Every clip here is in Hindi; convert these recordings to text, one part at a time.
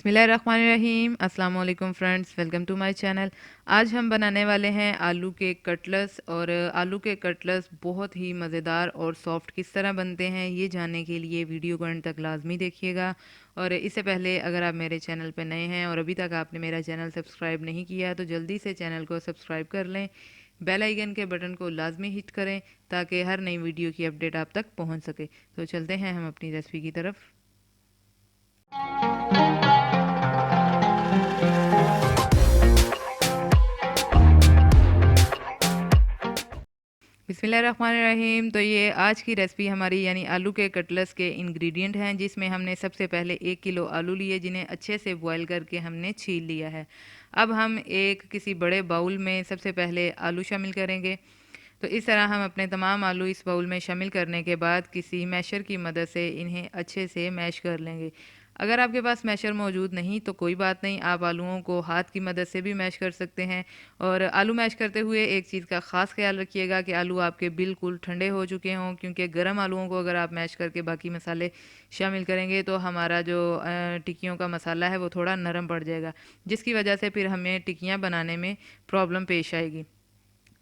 बिस्मिल्लाहिर्रहमानिर्रहीम। अस्सलाम वालेकुम friends, welcome to my channel. आज हम बनाने वाले हैं आलू के कटलेट्स। और आलू के कटलेट्स बहुत ही मज़ेदार और सॉफ्ट किस तरह बनते हैं ये जानने के लिए वीडियो को एंड तक लाजमी देखिएगा। और इससे पहले अगर आप मेरे चैनल पर नए हैं और अभी तक आपने मेरा चैनल सब्सक्राइब नहीं किया तो जल्दी से चैनल को सब्सक्राइब कर लें। बेल आइकन के बटन को लाजमी हिट करें ताकि हर नई वीडियो की अपडेट आप तक पहुंच सके। तो चलते हैं हम अपनी रेसिपी की तरफ। बिस्मिल्लाहिर्रहमानिर्रहीम। तो ये आज की रेसिपी हमारी यानी आलू के कटलेट्स के इंग्रेडिएंट हैं, जिसमें हमने सबसे पहले 1 किलो आलू लिए जिन्हें अच्छे से बॉयल करके हमने छील लिया है। अब हम एक किसी बड़े बाउल में सबसे पहले आलू शामिल करेंगे। तो इस तरह हम अपने तमाम आलू इस बाउल में शामिल करने के बाद किसी मैशर की मदद से इन्हें अच्छे से मैश कर लेंगे। अगर आपके पास मैशर मौजूद नहीं तो कोई बात नहीं, आप आलूओं को हाथ की मदद से भी मैश कर सकते हैं। और आलू मैश करते हुए एक चीज़ का ख़ास ख्याल रखिएगा कि आलू आपके बिल्कुल ठंडे हो चुके हों, क्योंकि गर्म आलूओं को अगर आप मैश करके बाकी मसाले शामिल करेंगे तो हमारा जो टिक्कियों का मसाला है वो थोड़ा नरम पड़ जाएगा, जिसकी वजह से फिर हमें टिक्कियाँ बनाने में प्रॉब्लम पेश आएगी।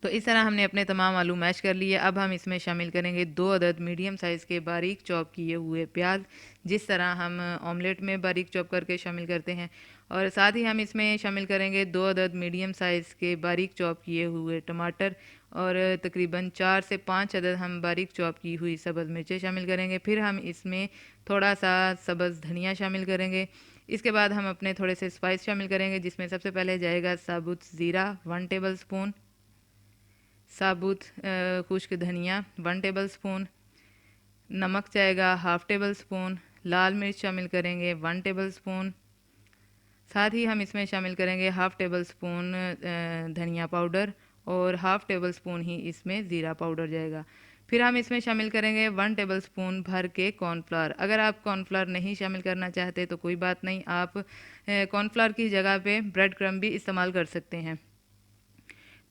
तो इस तरह हमने अपने तमाम आलू मैश कर लिए। अब हम इसमें शामिल करेंगे 2 अदद मीडियम साइज़ के बारीक चॉप किए हुए प्याज, जिस तरह हम ऑमलेट में बारीक चॉप करके शामिल करते हैं। और साथ ही हम इसमें शामिल करेंगे 2 अदद मीडियम साइज़ के बारीक चॉप किए हुए टमाटर, और तकरीबन 4 से 5 अदद हम बारीक चॉप की हुई सब्ज़ मिर्चें शामिल करेंगे। फिर हम इसमें थोड़ा सा सब्ज़ धनिया शामिल करेंगे। इसके बाद हम अपने थोड़े से स्पाइस शामिल करेंगे, जिसमें सबसे पहले जाएगा साबुत ज़ीरा 1 टेबल स्पून, साबुत खुश्क धनिया 1 टेबल स्पून, नमक जाएगा 1/2 टेबल स्पून, लाल मिर्च शामिल करेंगे 1 टेबल स्पून। साथ ही हम इसमें शामिल करेंगे 1/2 टेबल स्पून धनिया पाउडर, और 1/2 टेबल स्पून ही इसमें ज़ीरा पाउडर जाएगा। फिर हम इसमें शामिल करेंगे 1 टेबल स्पून भर के कॉर्नफ्लावर। अगर आप कॉर्नफ्लावर नहीं शामिल करना चाहते तो कोई बात नहीं, आप कॉर्नफ्लावर की जगह पे ब्रेड क्रम्ब भी इस्तेमाल कर सकते हैं।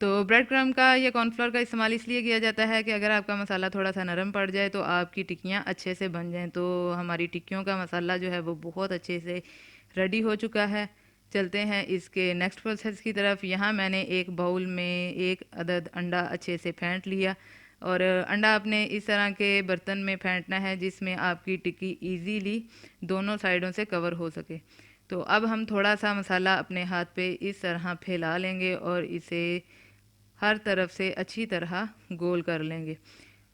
तो ब्रेड क्रम्ब का या कॉर्नफ्लोर का इस्तेमाल इसलिए किया जाता है कि अगर आपका मसाला थोड़ा सा नरम पड़ जाए तो आपकी टिक्कियाँ अच्छे से बन जाएं। तो हमारी टिक्कियों का मसाला जो है वो बहुत अच्छे से रेडी हो चुका है। चलते हैं इसके नेक्स्ट प्रोसेस की तरफ। यहाँ मैंने एक बाउल में 1 अदद अंडा अच्छे से फेंट लिया, और अंडा आपने इस तरह के बर्तन में फेंटना है जिसमें आपकी टिक्की इजीली दोनों साइडों से कवर हो सके। तो अब हम थोड़ा सा मसाला अपने हाथ पे इस तरह फैला लेंगे और इसे हर तरफ से अच्छी तरह गोल कर लेंगे।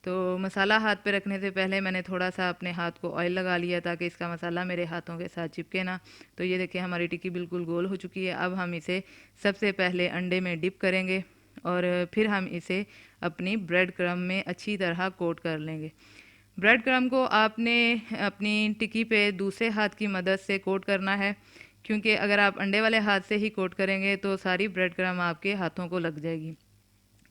तो मसाला हाथ पे रखने से पहले मैंने थोड़ा सा अपने हाथ को ऑयल लगा लिया ताकि इसका मसाला मेरे हाथों के साथ चिपके ना। तो ये देखिए हमारी टिक्की बिल्कुल गोल हो चुकी है। अब हम इसे सबसे पहले अंडे में डिप करेंगे और फिर हम इसे अपनी ब्रेड क्रम्ब में अच्छी तरह कोट कर लेंगे। ब्रेड क्रम्ब को आपने अपनी टिक्की पे दूसरे हाथ की मदद से कोट करना है, क्योंकि अगर आप अंडे वाले हाथ से ही कोट करेंगे तो सारी ब्रेड क्रम्ब आपके हाथों को लग जाएगी।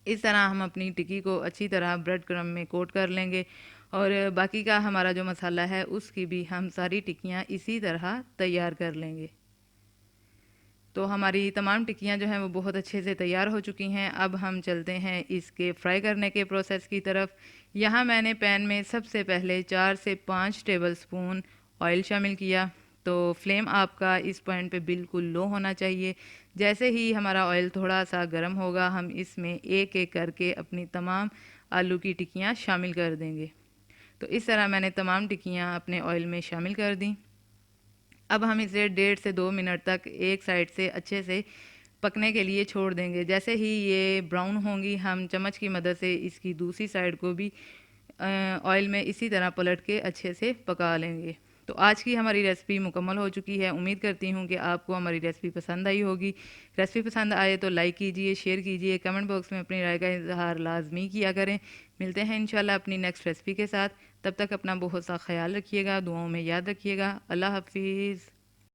इस तरह हम अपनी टिक्की को अच्छी तरह ब्रेड क्रम्ब में कोट कर लेंगे, और बाकी का हमारा जो मसाला है उसकी भी हम सारी टिक्कियाँ इसी तरह तैयार कर लेंगे। तो हमारी तमाम टिक्कियाँ जो हैं वो बहुत अच्छे से तैयार हो चुकी हैं। अब हम चलते हैं इसके फ्राई करने के प्रोसेस की तरफ। यहाँ मैंने पैन में सबसे पहले 4 से 5 टेबल स्पून ऑयल शामिल किया। तो फ्लेम आपका इस पॉइंट पे बिल्कुल लो होना चाहिए। जैसे ही हमारा ऑयल थोड़ा सा गर्म होगा हम इसमें एक एक करके अपनी तमाम आलू की टिक्कियाँ शामिल कर देंगे। तो इस तरह मैंने तमाम टिक्कियाँ अपने ऑयल में शामिल कर दी। अब हम इसे 1.5 से 2 मिनट तक एक साइड से अच्छे से पकने के लिए छोड़ देंगे। जैसे ही ये ब्राउन होंगी हम चम्मच की मदद से इसकी दूसरी साइड को भी ऑयल में इसी तरह पलट के अच्छे से पका लेंगे। तो आज की हमारी रेसिपी मुकम्मल हो चुकी है। उम्मीद करती हूँ कि आपको हमारी रेसिपी पसंद आई होगी। रेसिपी पसंद आए तो लाइक कीजिए, शेयर कीजिए, कमेंट बॉक्स में अपनी राय का इजहार लाजमी किया करें। मिलते हैं इंशाल्लाह अपनी नेक्स्ट रेसिपी के साथ। तब तक अपना बहुत सा ख्याल रखिएगा, दुआओं में याद रखिएगा। अल्लाह हाफिज़।